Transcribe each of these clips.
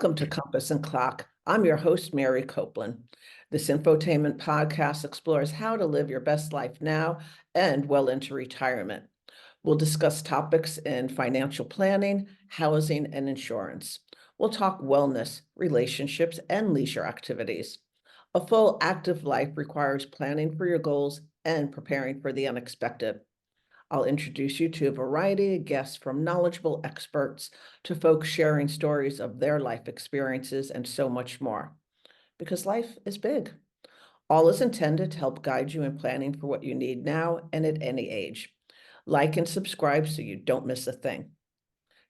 Welcome to Compass and Clock. I'm your host, Mary Copeland. This infotainment podcast explores how to live your best life now and well into retirement. We'll discuss topics in financial planning, housing, and insurance. We'll talk wellness, relationships, and leisure activities. A full active life requires planning for your goals and preparing for the unexpected. I'll introduce you to a variety of guests, from knowledgeable experts to folks sharing stories of their life experiences and so much more. Because life is big. All is intended to help guide you in planning for what you need now and at any age. Like and subscribe so you don't miss a thing.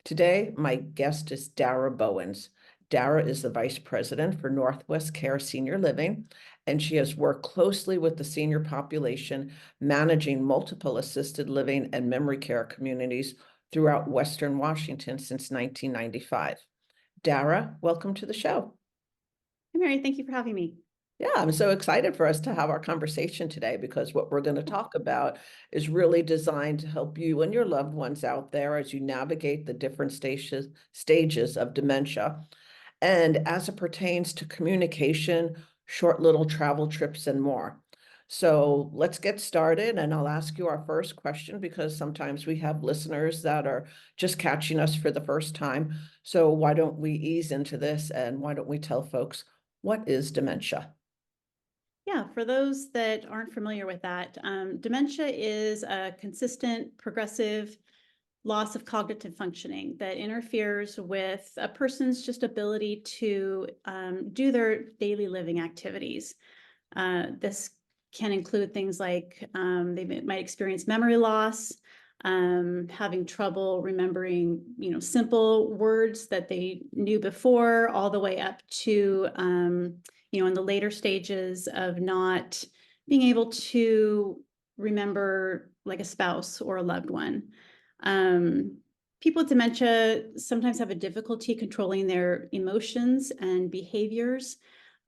Today, my guest is Darah Bowens. Darah is the Vice President for Northwest Care Senior Living, and she has worked closely with the senior population, managing multiple assisted living and memory care communities throughout Western Washington since 1995. Darah, welcome to the show. Hey, Mary, thank you for having me. Yeah, I'm so excited for us to have our conversation today, because what we're going to talk about is really designed to help you and your loved ones out there as you navigate the different stages of dementia, and as it pertains to communication, short little travel trips, and more. So let's get started, and I'll ask you our first question, because sometimes we have listeners that are just catching us for the first time. So why don't we ease into this, and why don't we tell folks, what is dementia? Yeah, for those that aren't familiar with that, dementia is a consistent, progressive loss of cognitive functioning that interferes with a person's just ability to do their daily living activities. This can include things like they might experience memory loss, having trouble remembering, simple words that they knew before, all the way up to, in the later stages of not being able to remember like a spouse or a loved one. People with dementia sometimes have a difficulty controlling their emotions and behaviors.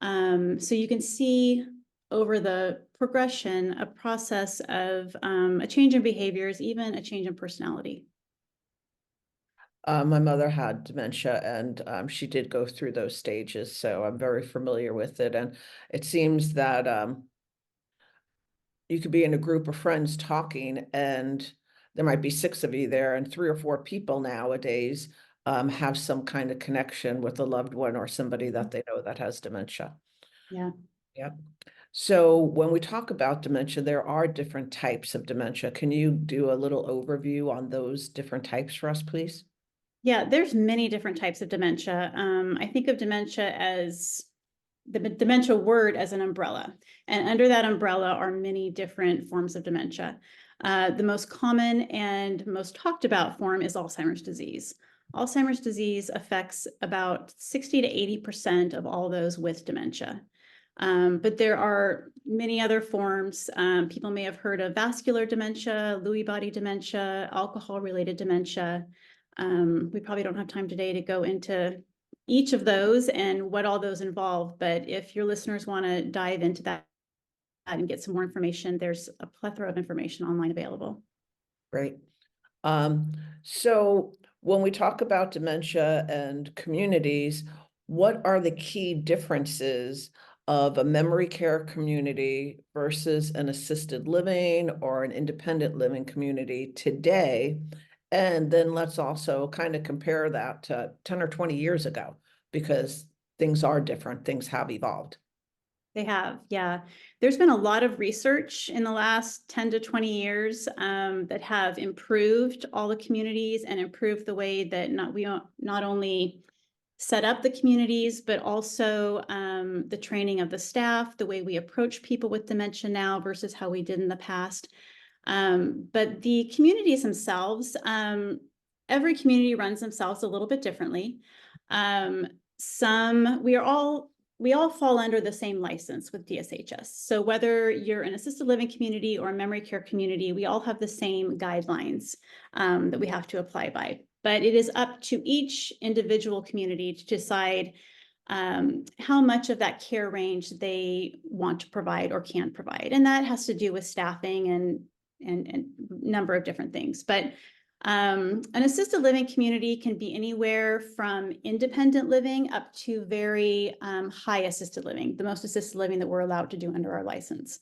So you can see over the progression a process of a change in behaviors, even a change in personality. My mother had dementia, and she did go through those stages, so I'm very familiar with it. And it seems that you could be in a group of friends talking, and there might be six of you there, and three or four people nowadays have some kind of connection with a loved one or somebody that they know that has dementia. Yeah. Yeah. So when we talk about dementia, there are different types of dementia. Can you do a little overview on those different types for us, please? Yeah, there's many different types of dementia. I think of dementia as the dementia word as an umbrella. And under that umbrella are many different forms of dementia. The most common and most talked about form is Alzheimer's disease. Alzheimer's disease affects about 60 to 80% of all those with dementia. But there are many other forms. People may have heard of vascular dementia, Lewy body dementia, alcohol-related dementia. We probably don't have time today to go into each of those and what all those involve, but if your listeners want to dive into that and get some more information, there's a plethora of information online available. Great. So when we talk about dementia and communities, what are the key differences of a memory care community versus an assisted living or an independent living community today? And then let's also kind of compare that to 10 or 20 years ago, because things are different, things have evolved. They have, yeah. There's been a lot of research in the last 10 to 20 years that have improved all the communities and improved the way that we not only set up the communities, but also the training of the staff, the way we approach people with dementia now versus how we did in the past. But the communities themselves, every community runs themselves a little bit differently. We all fall under the same license with DSHS. So whether you're an assisted living community or a memory care community, we all have the same guidelines that we have to apply by. But it is up to each individual community to decide how much of that care range they want to provide or can provide. And that has to do with staffing and number of different things. But An assisted living community can be anywhere from independent living up to very high assisted living, the most assisted living that we're allowed to do under our license.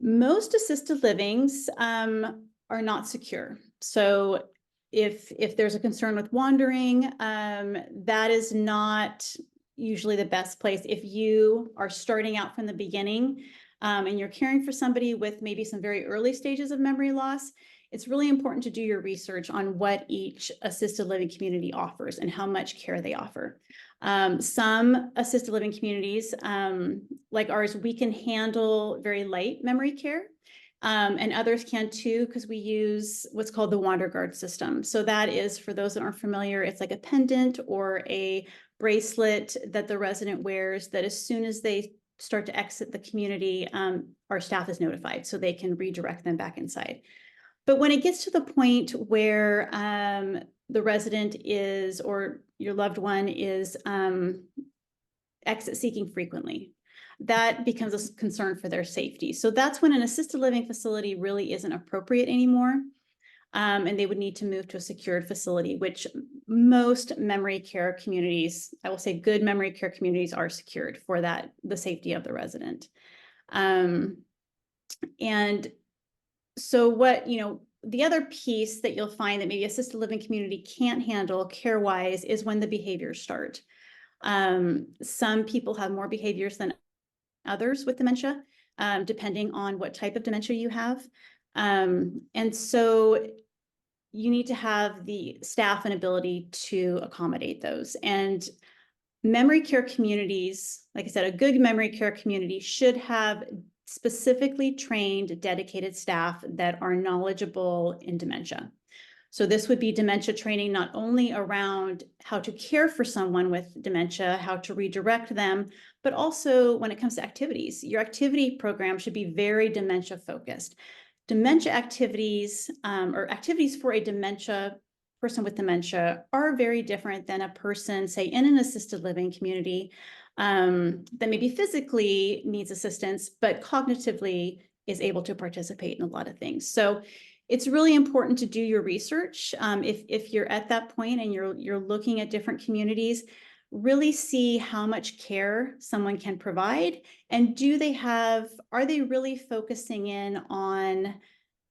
Most assisted livings are not secure. So if there's a concern with wandering, that is not usually the best place. If you are starting out from the beginning and you're caring for somebody with maybe some very early stages of memory loss, it's really important to do your research on what each assisted living community offers and how much care they offer. Some assisted living communities, like ours, we can handle very light memory care. And others can too, because we use what's called the Wander Guard system. So that is, for those that aren't familiar, it's like a pendant or a bracelet that the resident wears that as soon as they start to exit the community, our staff is notified so they can redirect them back inside. But when it gets to the point where the resident is, or your loved one is exit seeking frequently, that becomes a concern for their safety. So that's when an assisted living facility really isn't appropriate anymore. And they would need to move to a secured facility, which most memory care communities, I will say good memory care communities, are secured for that, the safety of the resident. And so what, the other piece that you'll find that maybe assisted living community can't handle care-wise is when the behaviors start. Some people have more behaviors than others with dementia, depending on what type of dementia you have. And so you need to have the staff and ability to accommodate those. And memory care communities, like I said, a good memory care community should have specifically trained, dedicated staff that are knowledgeable in dementia. So this would be dementia training, not only around how to care for someone with dementia, how to redirect them, but also when it comes to activities. Your activity program should be very dementia focused. Dementia activities or activities for a person with dementia are very different than a person, say, in an assisted living community that maybe physically needs assistance, but cognitively is able to participate in a lot of things. So it's really important to do your research. If you're at that point and you're looking at different communities, really see how much care someone can provide, and are they really focusing in on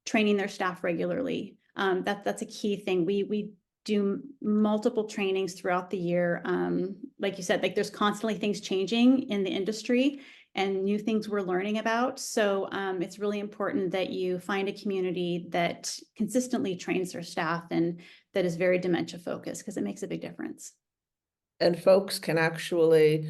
training their staff regularly? That's a key thing. We do multiple trainings throughout the year. Like you said, like there's constantly things changing in the industry and new things we're learning about. So it's really important that you find a community that consistently trains their staff and that is very dementia focused, because it makes a big difference. And folks can actually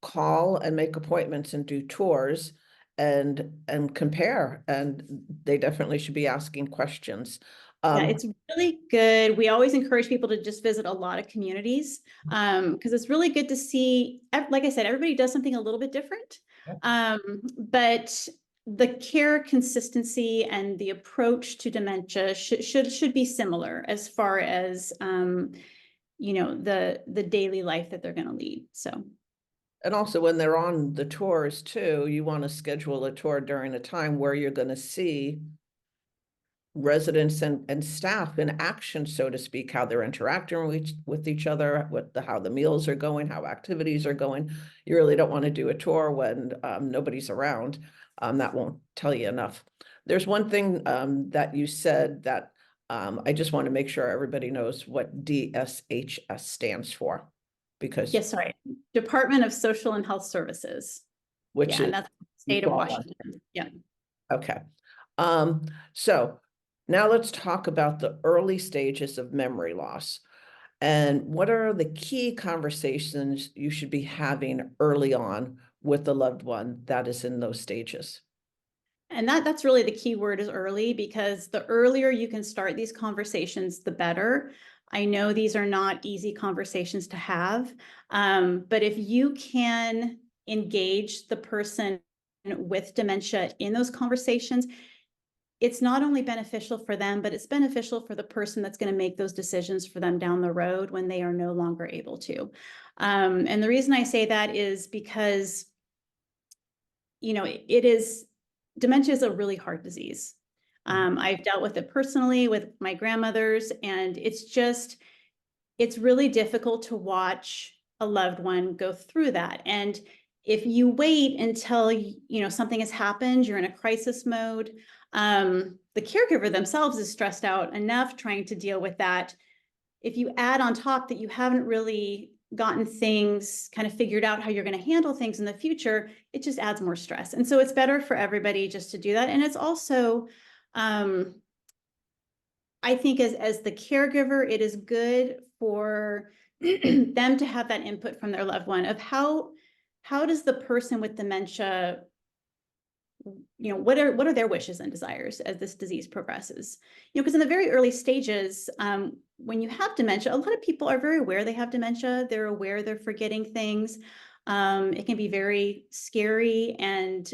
call and make appointments and do tours and compare, and they definitely should be asking questions. Yeah, it's really good. We always encourage people to just visit a lot of communities because it's really good to see, like I said, everybody does something a little bit different. But the care consistency and the approach to dementia should be similar as far as the daily life that they're going to lead. So. And also when they're on the tours too, you want to schedule a tour during a time where you're going to see residents and staff in action, so to speak, how they're interacting with each other, how the meals are going, how activities are going. You really don't want to do a tour when nobody's around. That won't tell you enough. There's one thing that you said that I just want to make sure everybody knows what DSHS stands for, because Yes, sorry, Department of Social and Health Services. which is and that's the state of Washington. Yeah. Okay. So now let's talk about the early stages of memory loss. And what are the key conversations you should be having early on with the loved one that is in those stages? And that's really the key word, is early, because the earlier you can start these conversations, the better. I know these are not easy conversations to have, but if you can engage the person with dementia in those conversations, it's not only beneficial for them, but it's beneficial for the person that's going to make those decisions for them down the road when they are no longer able to. And the reason I say that is because, dementia is a really hard disease. I've dealt with it personally with my grandmothers, and it's really difficult to watch a loved one go through that. And if you wait until, something has happened, you're in a crisis mode, the caregiver themselves is stressed out enough trying to deal with that. If you add on top that you haven't really gotten things kind of figured out how you're going to handle things in the future, it just adds more stress. And so it's better for everybody just to do that. And it's also, I think as the caregiver, it is good for them to have that input from their loved one of how does the person with dementia, what are their wishes and desires as this disease progresses? Because in the very early stages, when you have dementia, a lot of people are very aware they have dementia. They're aware they're forgetting things. It can be very scary, and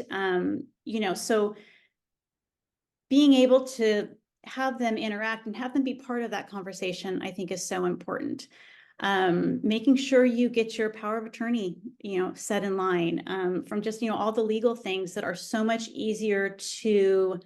so being able to have them interact and have them be part of that conversation, I think, is so important. Making sure you get your power of attorney, set in line, from just, all the legal things that are so much easier to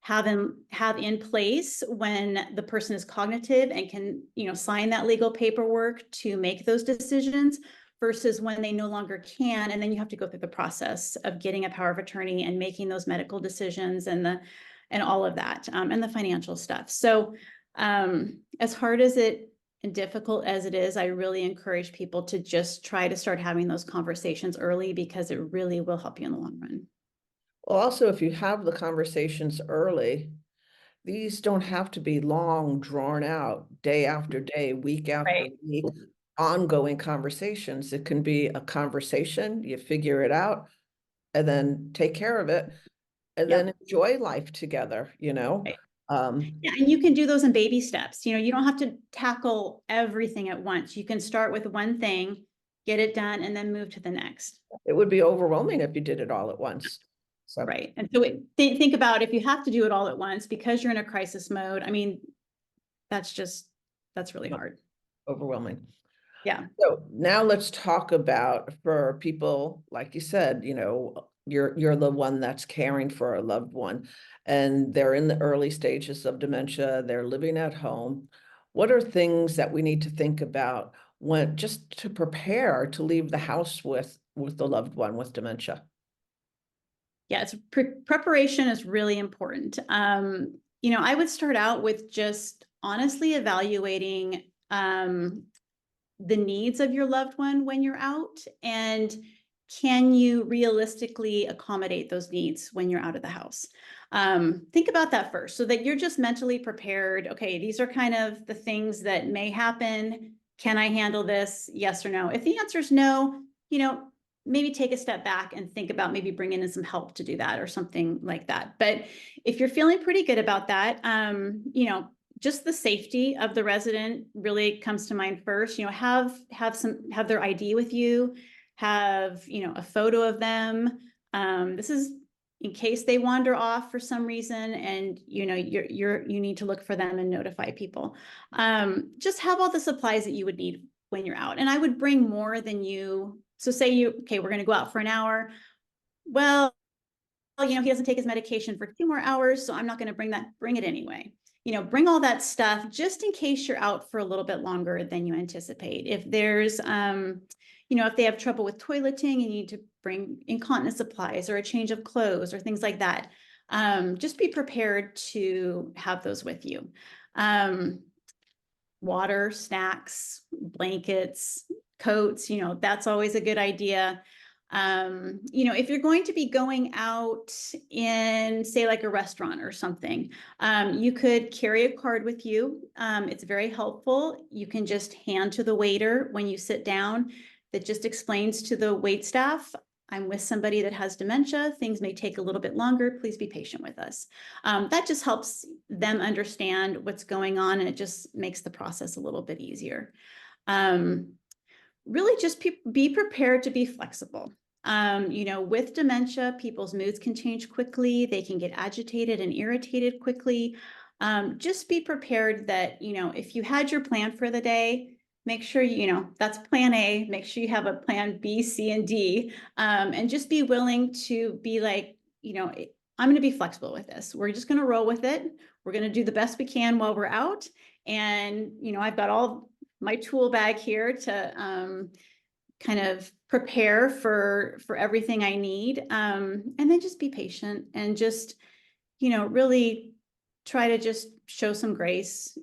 have in place when the person is cognitive and can, sign that legal paperwork to make those decisions, versus when they no longer can. And then you have to go through the process of getting a power of attorney and making those medical decisions and all of that, and the financial stuff. So as hard as it and difficult as it is, I really encourage people to just try to start having those conversations early, because it really will help you in the long run. Well, also, if you have the conversations early, these don't have to be long, drawn out, day after day, week after week, ongoing conversations. It can be a conversation, you figure it out, and then take care of it, and then enjoy life together, Right. Yeah, and you can do those in baby steps. You don't have to tackle everything at once. You can start with one thing, get it done, and then move to the next. It would be overwhelming if you did it all at once. So. Right. And so think about if you have to do it all at once because you're in a crisis mode. I mean, that's really hard. Overwhelming. Yeah. So now let's talk about, for people, like you said, you're the one that's caring for a loved one, and they're in the early stages of dementia, they're living at home. What are things that we need to think about when, just to prepare to leave the house with the loved one with dementia? Yeah, preparation is really important. I would start out with just honestly evaluating the needs of your loved one when you're out, and can you realistically accommodate those needs when you're out of the house? Think about that first, so that you're just mentally prepared. Okay, these are kind of the things that may happen. Can I handle this? Yes or no? If the answer is no, maybe take a step back and think about maybe bringing in some help to do that or something like that. But if you're feeling pretty good about that, just the safety of the resident really comes to mind first. Have their ID with you, have, a photo of them. This is in case they wander off for some reason, and you need to look for them and notify people. Just have all the supplies that you would need when you're out. And I would bring more than you. So say okay, we're going to go out for an hour. Well, he doesn't take his medication for 2 more hours, so I'm not going to bring it anyway. Bring all that stuff just in case you're out for a little bit longer than you anticipate. If there's, if they have trouble with toileting, you need to bring incontinence supplies or a change of clothes or things like that. Just be prepared to have those with you. Water, snacks, blankets, coats, that's always a good idea. If you're going to be going out in, say, like a restaurant or something, you could carry a card with you. It's very helpful. You can just hand to the waiter when you sit down, that just explains to the wait staff, I'm with somebody that has dementia. Things may take a little bit longer. Please be patient with us. That just helps them understand what's going on, and it just makes the process a little bit easier. Really just be prepared to be flexible. With dementia, people's moods can change quickly. They can get agitated and irritated quickly. Just be prepared that, if you had your plan for the day, make sure, that's plan A, make sure you have a plan B, C, and D, and just be willing to be like, I'm going to be flexible with this. We're just going to roll with it. We're going to do the best we can while we're out. And, I've got all my tool bag here to kind of prepare for everything I need. And then just be patient and just, really try to just show some grace.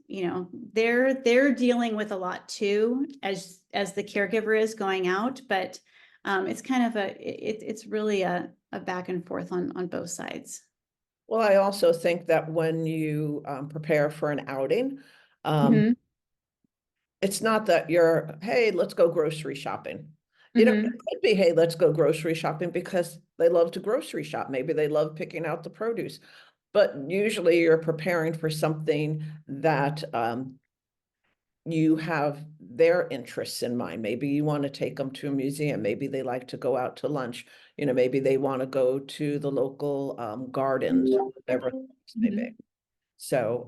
They're dealing with a lot too, as the caregiver is going out, but it's kind of it's really a back and forth on both sides. Well, I also think that when you prepare for an outing, um, Mhm. it's not that you're, hey, let's go grocery shopping. It Mhm. could be, hey, let's go grocery shopping because they love to grocery shop. Maybe they love picking out the produce. But usually you're preparing for something that you have their interests in mind. Maybe you want to take them to a museum. Maybe they like to go out to lunch. Maybe they want to go to the local gardens, whatever the case may be. Mhm. So,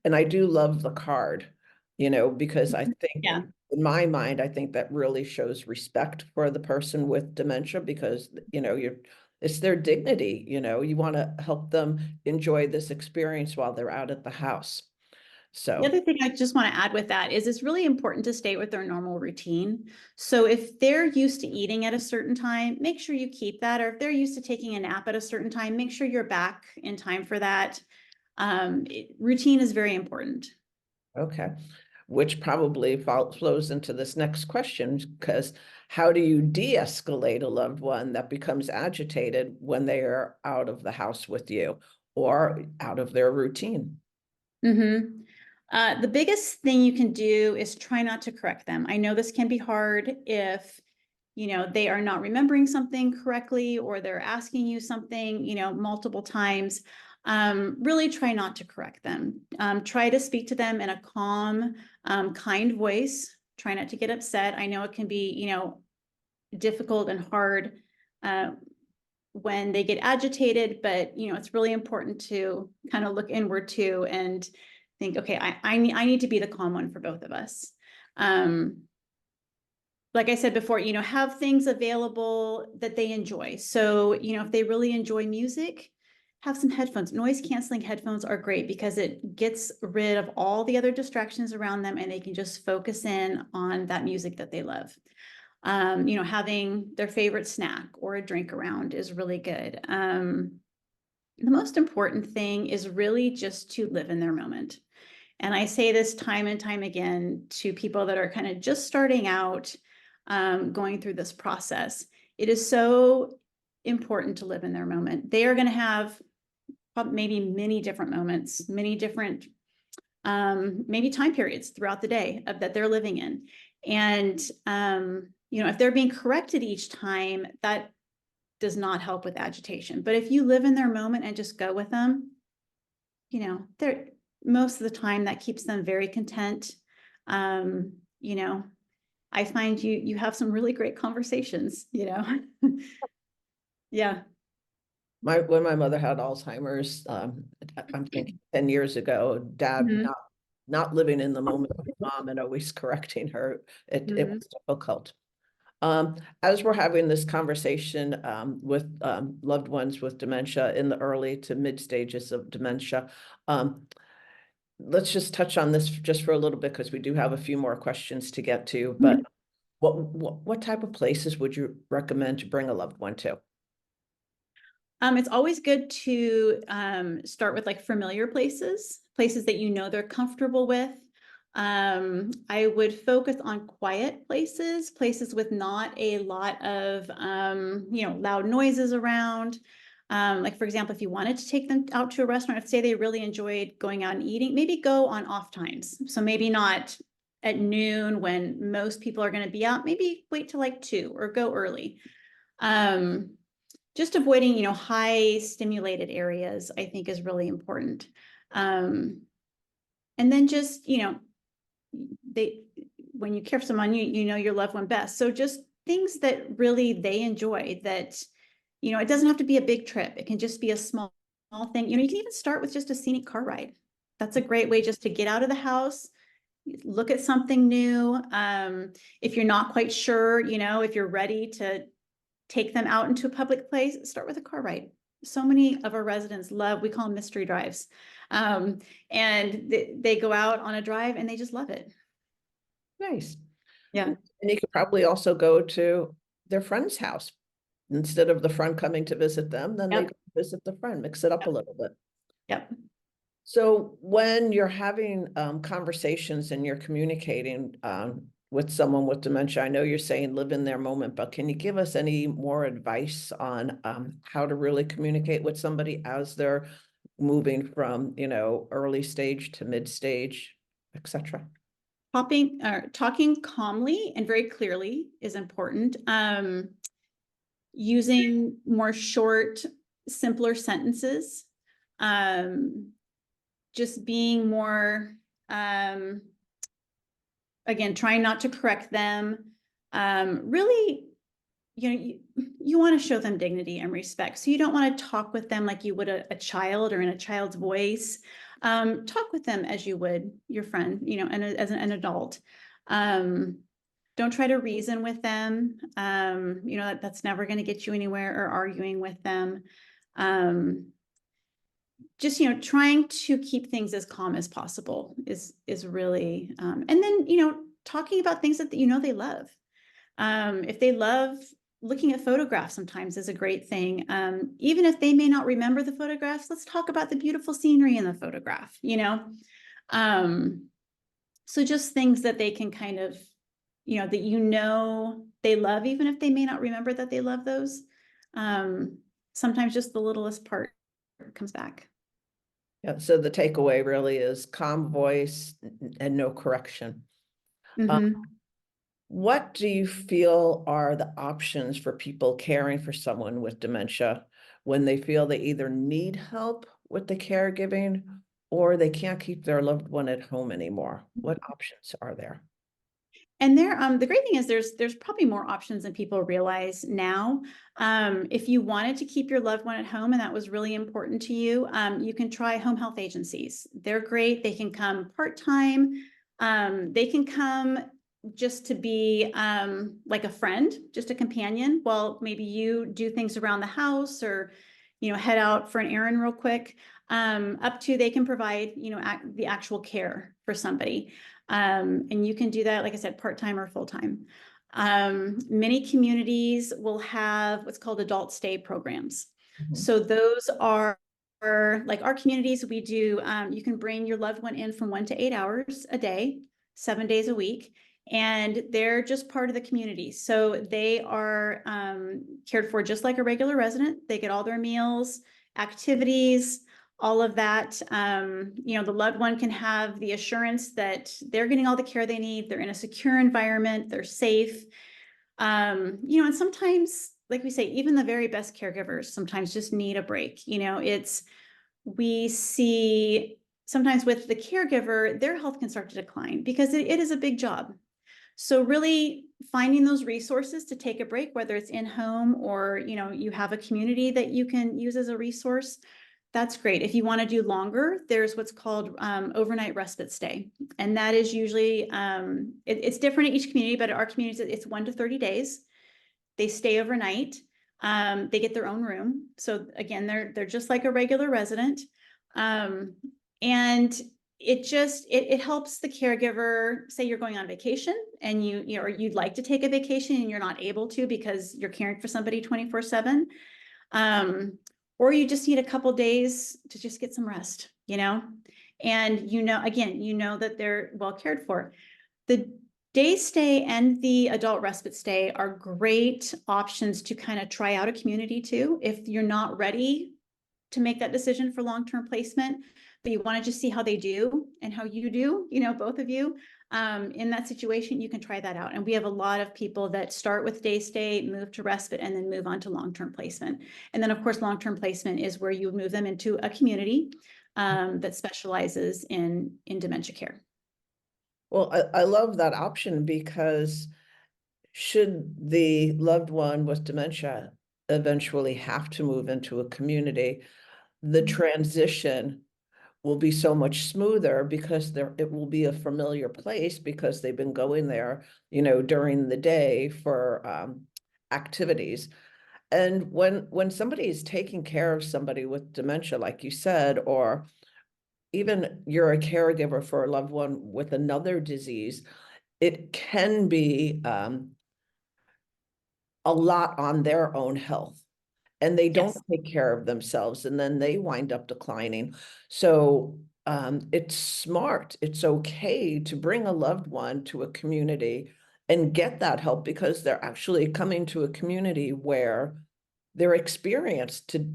and I do love the card, because I think Yeah. in my mind, I think that really shows respect for the person with dementia because, it's their dignity, you want to help them enjoy this experience while they're out at the house. The So, other thing I just want to add with that is it's really important to stay with their normal routine. So if they're used to eating at a certain time, make sure you keep that. Or if they're used to taking a nap at a certain time, make sure you're back in time for that. Routine is very important. okay. Which probably flows into this next question, because how do you de-escalate a loved one that becomes agitated when they are out of the house with you or out of their routine? Mm-hmm. The biggest thing you can do is try not to correct them. I know this can be hard if, they are not remembering something correctly or they're asking you something, multiple times. Really try not to correct them. Try to speak to them in a calm, kind voice. Try not to get upset. I know it can be, difficult and hard when they get agitated, but it's really important to kind of look inward too and think, okay, I need to be the calm one for both of us. Like I said before, have things available that they enjoy. So, if they really enjoy music, have some headphones. Noise canceling headphones are great because it gets rid of all the other distractions around them and they can just focus in on that music that they love. Having their favorite snack or a drink around is really good. The most important thing is really just to live in their moment. And I say this time and time again to people that are kind of just starting out, going through this process. It is so important to live in their moment. They are going to have maybe many different moments, many different maybe time periods throughout the day that they're living in. And, if they're being corrected each time, that does not help with agitation. But if you live in their moment and just go with them, they're most of the time that keeps them very content. Um, you know, I find you have some really great conversations, Yeah. When my mother had Alzheimer's, I'm thinking 10 years ago, dad Mhm. not living in the moment with mom and always correcting her, it Mhm. was difficult. As we're having this conversation with loved ones with dementia in the early to mid stages of dementia, let's just touch on this just for a little bit because we do have a few more questions to get to. But Mhm. what type of places would you recommend to bring a loved one to? It's always good to start with like familiar places, places that they're comfortable with. I would focus on quiet places, places with not a lot of loud noises around. Like for example, if you wanted to take them out to a restaurant, if say they really enjoyed going out and eating, maybe go on off times. So maybe not at noon when most people are going to be out, maybe wait till like 2 or go early. Just avoiding, high stimulated areas, I think is really important. Um, and then just, they, when you care for someone, you know your loved one best. So just things that really they enjoy that, it doesn't have to be a big trip. It can just be a small thing. You can even start with just a scenic car ride. That's a great way just to get out of the house, look at something new. If you're not quite sure, if you're ready to take them out into a public place, start with a car ride. So many of our residents love, we call them mystery drives. And they go out on a drive and they just love it. Nice. Yeah. And you could probably also go to their friend's house. Instead of the friend coming to visit them, then they Yep. go visit the friend, mix it up a little bit. Yep. So when you're having conversations and you're communicating with someone with dementia, I know you're saying live in their moment, but can you give us any more advice on how to really communicate with somebody as they're moving from, early stage to mid stage, etc.? Talking calmly and very clearly is important. Using more short, simpler sentences. Just being more, again, trying not to correct them. Really, you want to show them dignity and respect. So you don't want to talk with them like you would a child or in a child's voice. Talk with them as you would your friend, and as an adult. Don't try to reason with them. That's never going to get you anywhere, or arguing with them. Just, trying to keep things as calm as possible is really, and then, talking about things that they love. If they love looking at photographs, sometimes is a great thing. Even if they may not remember the photographs, let's talk about the beautiful scenery in the photograph, so just things that they can kind of, that they love, even if they may not remember that they love those. Sometimes just the littlest part comes back. Yeah, so the takeaway really is calm voice and no correction. Mm-hmm. What do you feel are the options for people caring for someone with dementia when they feel they either need help with the caregiving or they can't keep their loved one at home anymore? What options are there? And the great thing is there's probably more options than people realize now. If you wanted to keep your loved one at home and that was really important to you, you can try home health agencies. They're great. They can come part-time. They can come just to be like a friend, just a companion, while maybe you do things around the house, or head out for an errand real quick. Up to, they can provide the actual care for somebody. And you can do that, like I said, part-time or full-time. Many communities will have what's called adult stay programs. Mhm. So those are like our communities. We do, you can bring your loved one in from 1 to 8 hours a day, 7 days a week, and they're just part of the community. So they are cared for just like a regular resident. They get all their meals, activities, all of that. The loved one can have the assurance that they're getting all the care they need. They're in a secure environment. They're safe. And sometimes, like we say, even the very best caregivers sometimes just need a break. We see sometimes with the caregiver, their health can start to decline because it is a big job. So really finding those resources to take a break, whether it's in home or, you have a community that you can use as a resource, that's great. If you want to do longer, there's what's called overnight respite stay. And that is usually, it's different in each community, but at our communities, it's 1 to 30 days. They stay overnight. They get their own room. So again, they're just like a regular resident. And it helps the caregiver. Say you're going on vacation and or you'd like to take a vacation and you're not able to because you're caring for somebody 24/7. Or you just need a couple days to just get some rest, and again, that they're well cared for. The day stay and the adult respite stay are great options to kind of try out a community too. If you're not ready to make that decision for long-term placement, but you want to just see how they do and how you do, both of you, in that situation, you can try that out. And we have a lot of people that start with day stay, move to respite, and then move on to long-term placement. And then of course, long-term placement is where you move them into a community that specializes in dementia care. Well, I love that option because should the loved one with dementia eventually have to move into a community, the transition will be so much smoother because it will be a familiar place because they've been going there, during the day for activities. And when somebody is taking care of somebody with dementia, like you said, or even you're a caregiver for a loved one with another disease, it can be a lot on their own health, and they don't Yes. take care of themselves, and then they wind up declining. So it's smart. It's okay to bring a loved one to a community and get that help, because they're actually coming to a community where they're experienced to,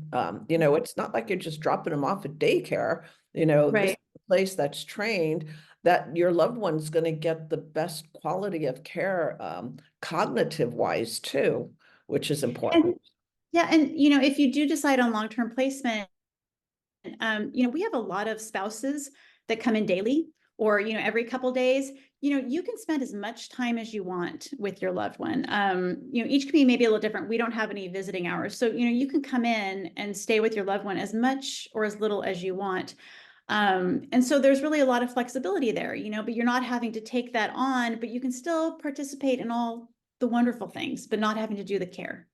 it's not like you're just dropping them off at daycare. This is Right. a place that's trained that your loved one's going to get the best quality of care, cognitive wise too, which is important. And yeah, and if you do decide on long-term placement, we have a lot of spouses that come in daily or, every couple days. You can spend as much time as you want with your loved one. Each community may be a little different. We don't have any visiting hours. So, you can come in and stay with your loved one as much or as little as you want. And so there's really a lot of flexibility there, but you're not having to take that on, but you can still participate in all the wonderful things, but not having to do the care.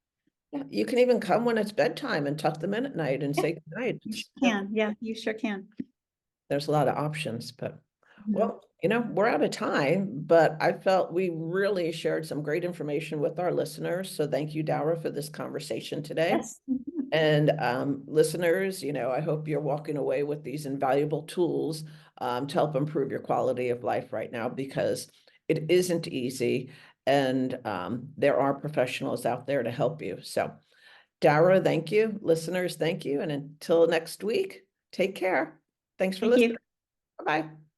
Yeah, you can even come when it's bedtime and tuck them in at night and Yeah, say goodnight. you sure Yeah, can. Yeah, you sure can. there's a lot of options, but Mhm. well, we're out of time, but I felt we really shared some great information with our listeners. So thank you, Dara, for this conversation today. Yes. Mhm. And listeners, I hope you're walking away with these invaluable tools to help improve your quality of life right now, because it isn't easy. And there are professionals out there to help you. So, Dara, thank you. Listeners, thank you. And until next week, take care. Thanks for Thank listening. you. Bye-bye.